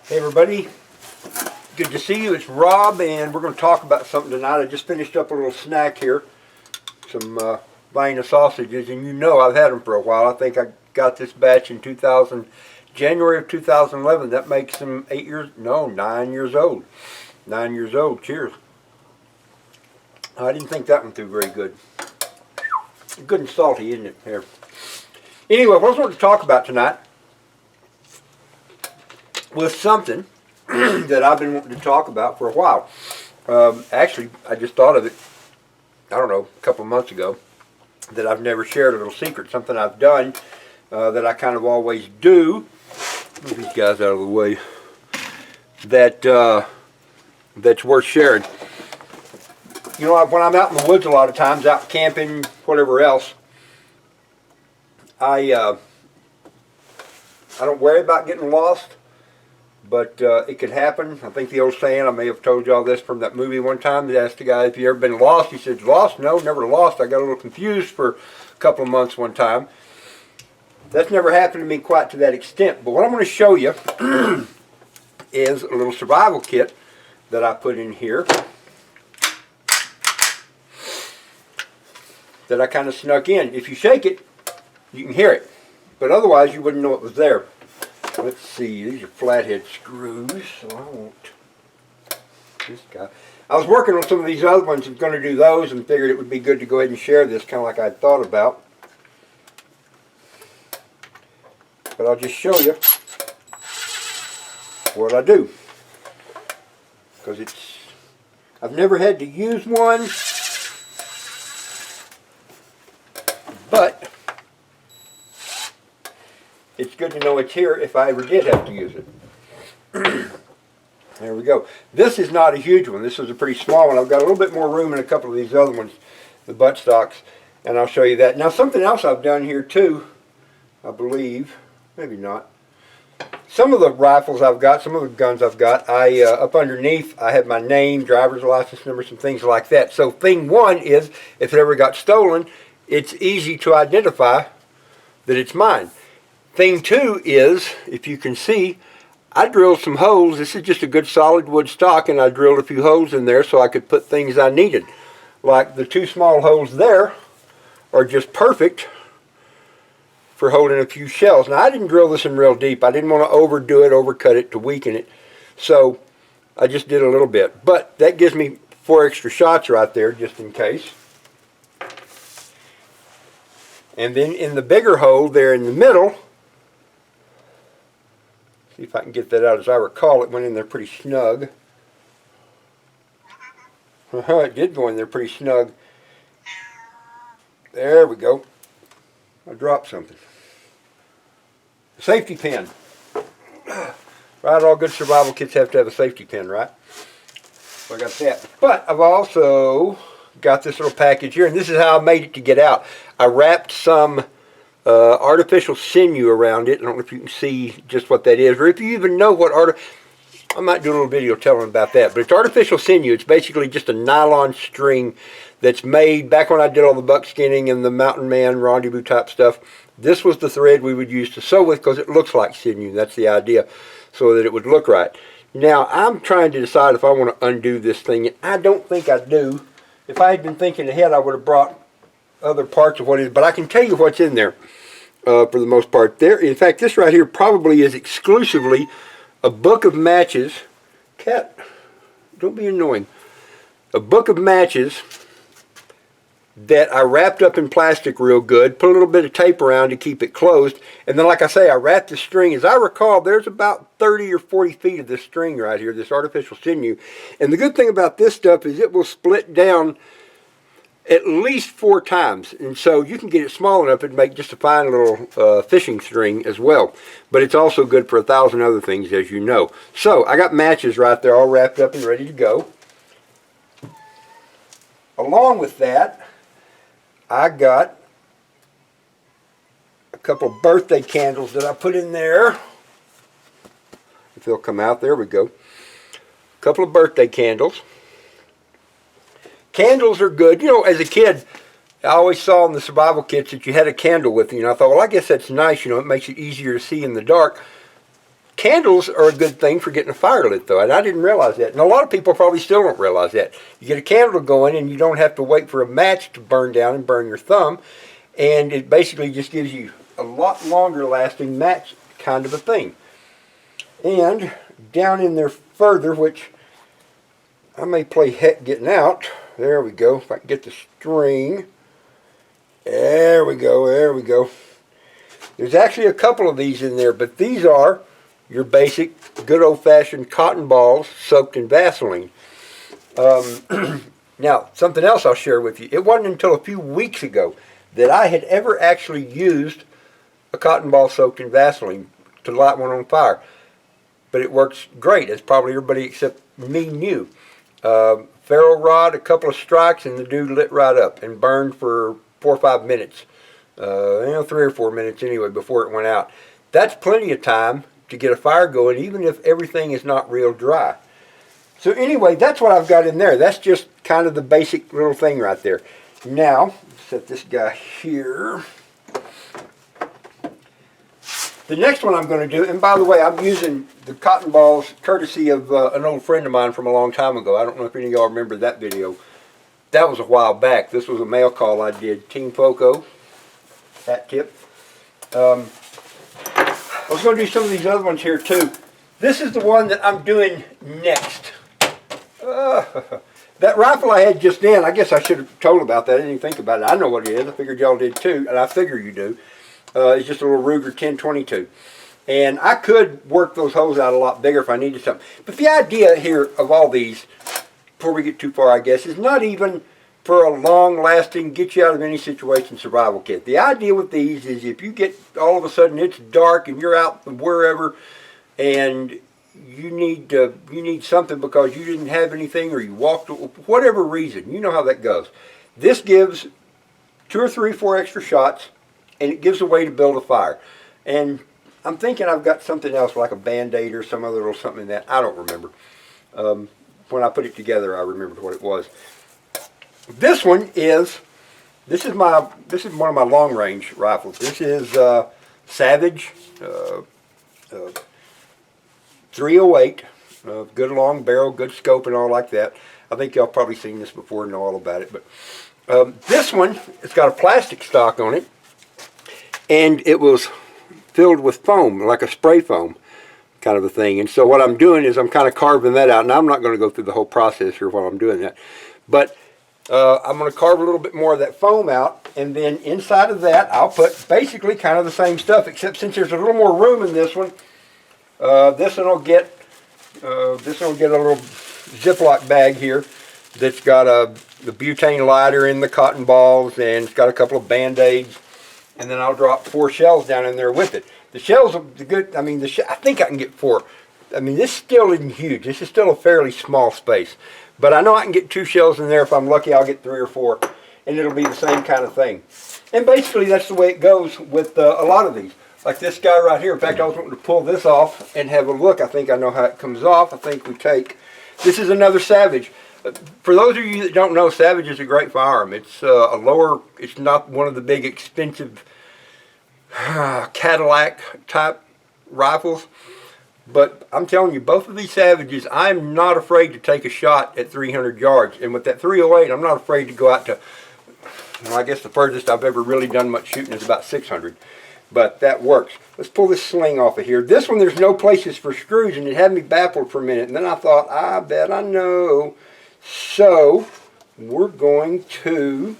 Hey everybody, good to see you. It's Rob and we're going to talk about something tonight. I just finished up a little snack here, some Vienna sausages, and you know I've had them for a while. I think I got this batch in January of 2011. That makes them 9 years old. 9 years old, cheers. I didn't think that one through very good. Good and salty, isn't it? Here. Anyway, what I was going to talk about tonight was something that I've been wanting to talk about for a while. Actually, I just thought of it, I don't know, a couple of months ago, that I've never shared a little secret, something I've done that I kind of always do. Move these guys out of the way. That's worth sharing. You know, when I'm out in the woods a lot of times, out camping, whatever else, I don't worry about getting lost. But it could happen. I think the old saying, I may have told y'all this from that movie one time, they asked the guy if he ever been lost. He said, lost? No, never lost. I got a little confused for a couple of months one time. That's never happened to me quite to that extent. But what I'm going to show you is a little survival kit that I put in here that I kind of snuck in. If you shake it, you can hear it. But otherwise, you wouldn't know it was there. Let's see, these are flathead screws, so I won't. This guy. I was working on some of these other ones, I was going to do those and figured it would be good to go ahead and share this, kind of like I'd thought about. But I'll just show you what I do. Because I've never had to use one, but it's good to know it's here if I ever did have to use it. There we go. This is not a huge one. This is a pretty small one. I've got a little bit more room in a couple of these other ones, the buttstocks, and I'll show you that. Now something else I've done here too, I believe, maybe not. Some of the rifles I've got, some of the guns I've got, up underneath I have my name, driver's license number, some things like that. So thing one is, if it ever got stolen, it's easy to identify that it's mine. Thing two is, if you can see, I drilled some holes. This is just a good solid wood stock, and I drilled a few holes in there so I could put things I needed. Like the two small holes there are just perfect for holding a few shells. Now I didn't drill this in real deep. I didn't want to overdo it, overcut it to weaken it. So I just did a little bit. But that gives me 4 extra shots right there just in case. And then in the bigger hole there in the middle, see if I can get that out. As I recall, it went in there pretty snug. It did go in there pretty snug. There we go. I dropped something. Safety pin. Right, all good survival kits have to have a safety pin, right? So I got that. But I've also got this little package here, and this is how I made it to get out. I wrapped some artificial sinew around it. I don't know if you can see just what that is, or if you even know what I might do a little video telling about that. But it's artificial sinew. It's basically just a nylon string that's made back when I did all the buckskinning and the mountain man rendezvous type stuff. This was the thread we would use to sew with because it looks like sinew. That's the idea, so that it would look right. Now I'm trying to decide if I want to undo this thing, and I don't think I do. If I had been thinking ahead, I would have brought other parts of what it is, but I can tell you what's in there for the most part. In fact, this right here probably is exclusively a book of matches. Cat, don't be annoying. A book of matches that I wrapped up in plastic real good, put a little bit of tape around to keep it closed, and then like I say, I wrapped the string. As I recall, there's about 30 or 40 feet of this string right here, this artificial sinew. And the good thing about this stuff is it will split down at least 4 times, and so you can get it small enough it'd make just a fine little fishing string as well. But it's also good for 1,000 other things, as you know. So I got matches right there all wrapped up and ready to go. Along with that, I got a couple birthday candles that I put in there. If they'll come out, there we go. A couple of birthday candles. Candles are good. You know, as a kid, I always saw in the survival kits that you had a candle with you. And I thought, well, I guess that's nice. You know, it makes it easier to see in the dark. Candles are a good thing for getting a fire lit, though, and I didn't realize that. And a lot of people probably still don't realize that. You get a candle going, and you don't have to wait for a match to burn down and burn your thumb, and it basically just gives you a lot longer lasting match kind of a thing. And down in there further, which I may play heck getting out. There we go. If I can get the string. There we go. There we go. There's actually a couple of these in there, but these are your basic, good old-fashioned cotton balls soaked in Vaseline. Now, something else I'll share with you. It wasn't until a few weeks ago that I had ever actually used a cotton ball soaked in Vaseline to light one on fire. But it works great, as probably everybody except me knew. Ferro rod, a couple of strikes, and the dude lit right up and burned for 4 or 5 minutes. 3 or 4 minutes anyway before it went out. That's plenty of time to get a fire going, even if everything is not real dry. So anyway, that's what I've got in there. That's just kind of the basic little thing right there. Now, set this guy here. The next one I'm going to do, and by the way, I'm using the cotton balls courtesy of an old friend of mine from a long time ago. I don't know if any of y'all remember that video. That was a while back. This was a mail call I did. Team Foco, hat tip. I was going to do some of these other ones here too. This is the one that I'm doing next. That rifle I had just then, I guess I should have told about that. I didn't even think about it. I know what it is. I figured y'all did too, and I figure you do. It's just a little Ruger 1022. And I could work those holes out a lot bigger if I needed something. But the idea here of all these, before we get too far I guess, is not even for a long-lasting, get you out of any situation survival kit. The idea with these is if you get, all of a sudden it's dark and you're out wherever and you need something because you didn't have anything or you walked, whatever reason, you know how that goes. This gives 2 or 3, 4 extra shots, and it gives a way to build a fire. And I'm thinking I've got something else like a Band-Aid or some other little something in that. I don't remember. When I put it together, I remembered what it was. This is one of my long range rifles. This is Savage 308, good long barrel, good scope and all like that. I think y'all probably seen this before and know all about it. But this one, it's got a plastic stock on it, and it was filled with foam, like a spray foam kind of a thing. And so what I'm doing is I'm kind of carving that out. And I'm not going to go through the whole process here while I'm doing that. But I'm going to carve a little bit more of that foam out, and then inside of that I'll put basically kind of the same stuff, except since there's a little more room in this one, this one will get a little Ziploc bag here that's got the butane lighter in the cotton balls, and it's got a couple of Band-Aids, and then I'll drop 4 shells down in there with it. The shells are good. I mean, I think I can get 4. I mean, this still isn't huge. This is still a fairly small space. But I know I can get 2 shells in there. If I'm lucky, I'll get 3 or 4. And it'll be the same kind of thing. And basically, that's the way it goes with a lot of these. Like this guy right here. In fact, I was wanting to pull this off and have a look. I think I know how it comes off. I think we take... This is another Savage. For those of you that don't know, Savage is a great firearm. It's a lower... It's not one of the big, expensive Cadillac type rifles. But I'm telling you, both of these Savages, I'm not afraid to take a shot at 300 yards. And with that 308, I'm not afraid to go out to, well, I guess the furthest I've ever really done much shooting is about 600. But that works. Let's pull this sling off of here. This one, there's no places for screws, and it had me baffled for a minute. And then I thought, I bet I know. So, we're going to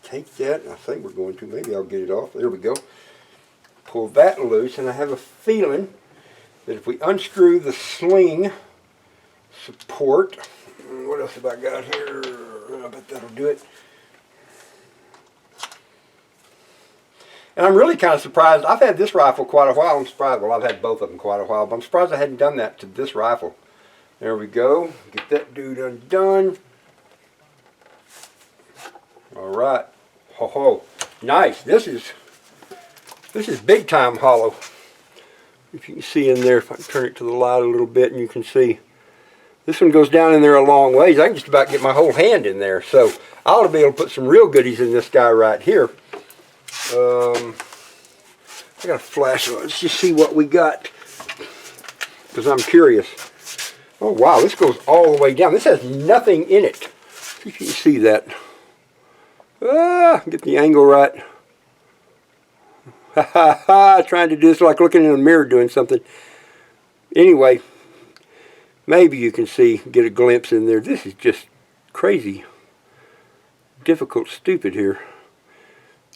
take that. I think we're going to. Maybe I'll get it off. There we go. Pull that loose, and I have a feeling that if we unscrew the sling support, what else have I got here? I bet that'll do it. And I'm really kind of surprised. I've had this rifle quite a while. I'm surprised. Well, I've had both of them quite a while, but I'm surprised I hadn't done that to this rifle. There we go. Get that dude undone. All right. Ho ho. Nice. This is big time hollow. If you can see in there, if I can turn it to the light a little bit, and you can see this one goes down in there a long ways. I can just about get my whole hand in there. So I ought to be able to put some real goodies in this guy right here. Let's I got a flashlight. Let's just see what we got, because I'm curious. Oh wow, this goes all the way down. This has nothing in it. See if you can see that. Get the angle right. Ha ha ha, trying to do this like looking in a mirror doing something. Anyway, maybe you can see, get a glimpse in there. This is just crazy, difficult, stupid here.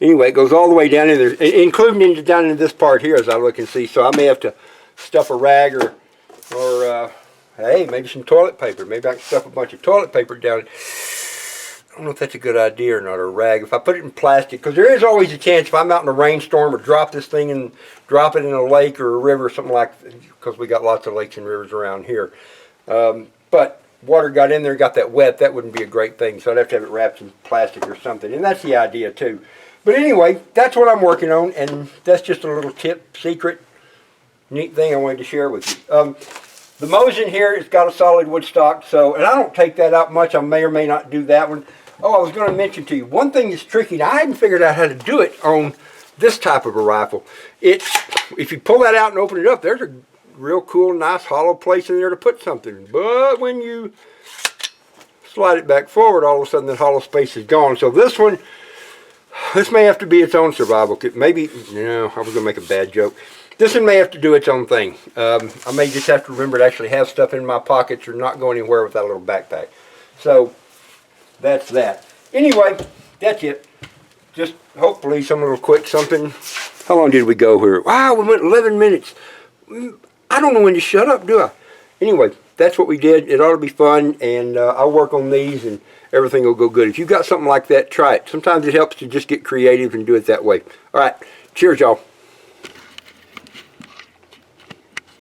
Anyway, it goes all the way down in there, including down into this part here as I look and see. So I may have to stuff a rag or hey, maybe some toilet paper. Maybe I can stuff a bunch of toilet paper down. I don't know if that's a good idea or not, or a rag. If I put it in plastic, because there is always a chance if I'm out in a rainstorm or drop this thing and drop it in a lake or a river or something like that, because we got lots of lakes and rivers around here. But water got in there, got that wet, that wouldn't be a great thing. So I'd have to have it wrapped in plastic or something. And that's the idea too. But anyway, that's what I'm working on, and that's just a little tip, secret, neat thing I wanted to share with you. The Mosin here has got a solid wood stock, so, and I don't take that out much. I may or may not do that one. Oh, I was going to mention to you, one thing that's tricky, now I hadn't figured out how to do it on this type of a rifle. It's, if you pull that out and open it up, there's a real cool, nice hollow place in there to put something. But when you slide it back forward, all of a sudden that hollow space is gone. So this one, this may have to be its own survival kit. Maybe, no, I was going to make a bad joke. This one may have to do its own thing. I may just have to remember to actually have stuff in my pockets or not go anywhere without a little backpack. So, that's that. Anyway, that's it. Just hopefully some little quick something. How long did we go here? Wow, we went 11 minutes. I don't know when to shut up, do I? Anyway, that's what we did. It ought to be fun, and I'll work on these and everything will go good. If you've got something like that, try it. Sometimes it helps to just get creative and do it that way. All right, cheers, y'all.